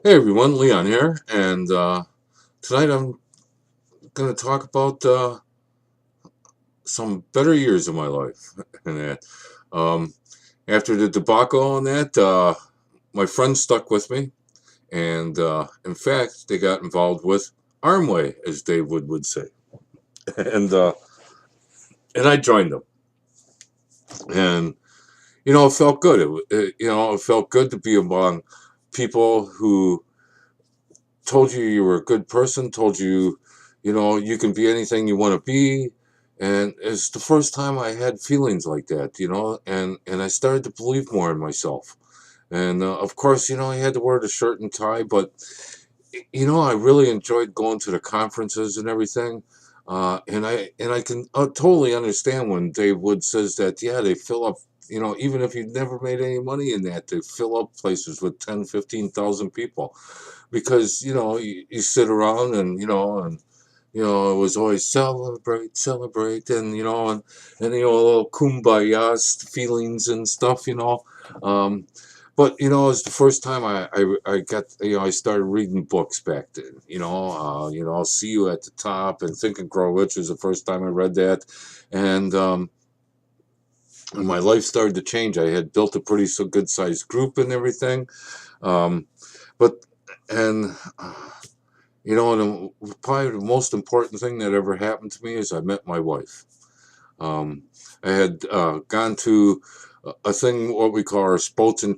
Hey everyone, Leon here, and tonight I'm going to talk about some better years of my life. And that, um, after the debacle on that, my friends stuck with me, and in fact, they got involved with Armway, as Dave would say, and uh, and I joined them, and it felt good. It felt good to be among people who told you you were a good person, told you, you can be anything you want to be. And it's the first time I had feelings like that, and I started to believe more in myself. And of course, I had to wear the shirt and tie, but, I really enjoyed going to the conferences and everything. And I can totally understand when Dave Wood says that, yeah, they fill up, even if you've never made any money in that, they fill up places with 10, 15,000 people because you sit around and it was always celebrate, celebrate, and a little kumbaya feelings and stuff, um, but it was the first time I got I started reading books back then. I'll See You at the Top and Think and Grow Rich was the first time I read that, and my life started to change. I had built a pretty good sized group and everything, um, but and. Probably the most important thing that ever happened to me is I met my wife. Um, I had gone to a thing, what we call our sports and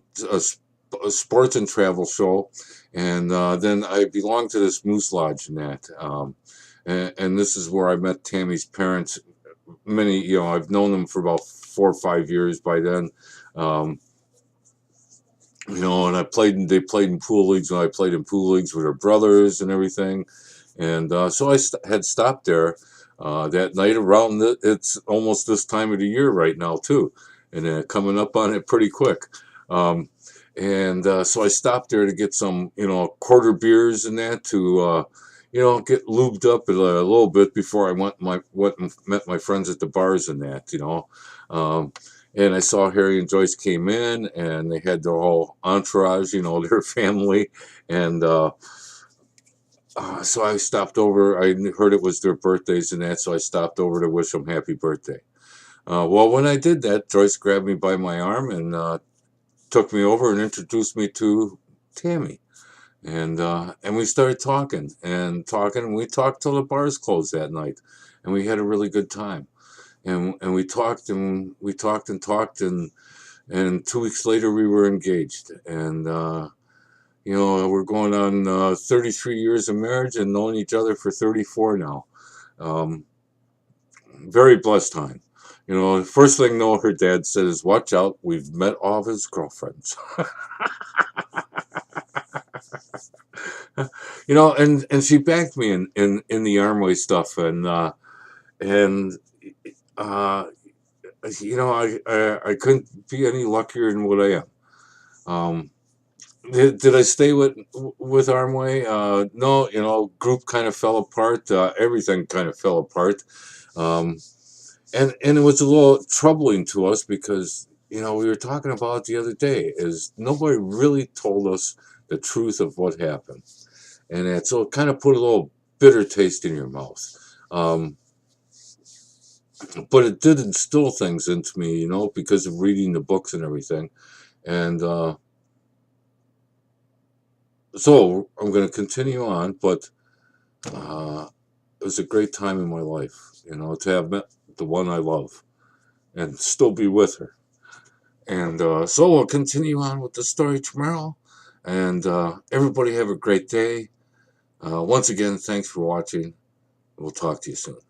travel show, and then I belonged to this Moose Lodge and that. And this is where I met Tammy's parents. I've known them for about 4 or 5 years by then. Um, and they played in pool leagues, and I played in pool leagues with her brothers and everything. And so had stopped there that night around it's almost this time of the year right now too, and coming up on it pretty quick. Um, and so I stopped there to get some, quarter beers and that to, get lubed up a little bit before I went and met my friends at the bars and that. Um, and I saw Harry and Joyce came in, and they had their whole entourage, their family, and so I stopped over. I heard it was their birthdays and that, so I stopped over to wish them happy birthday. Well, when I did that, Joyce grabbed me by my arm and took me over and introduced me to Tammy, and we started talking and talking, and we talked till the bars closed that night, and we had a really good time. And we talked and we talked and talked, and 2 weeks later we were engaged, and we're going on 33 years of marriage and knowing each other for 34 now. Um, Very blessed time. The first thing her dad said is, "Watch out, we've met all of his girlfriends." And she backed me in the Armway stuff, and uh, I couldn't be any luckier than what I am. Um, did I stay with Armway? No, group kind of fell apart. Everything kind of fell apart, um, and it was a little troubling to us because we were talking about it the other day. Is nobody really told us the truth of what happened, and so it kind of put a little bitter taste in your mouth. Um, but it did instill things into me, because of reading the books and everything, and. So I'm going to continue on, but it was a great time in my life, to have met the one I love and still be with her. And so we'll continue on with the story tomorrow. And everybody have a great day. Once again, thanks for watching. We'll talk to you soon.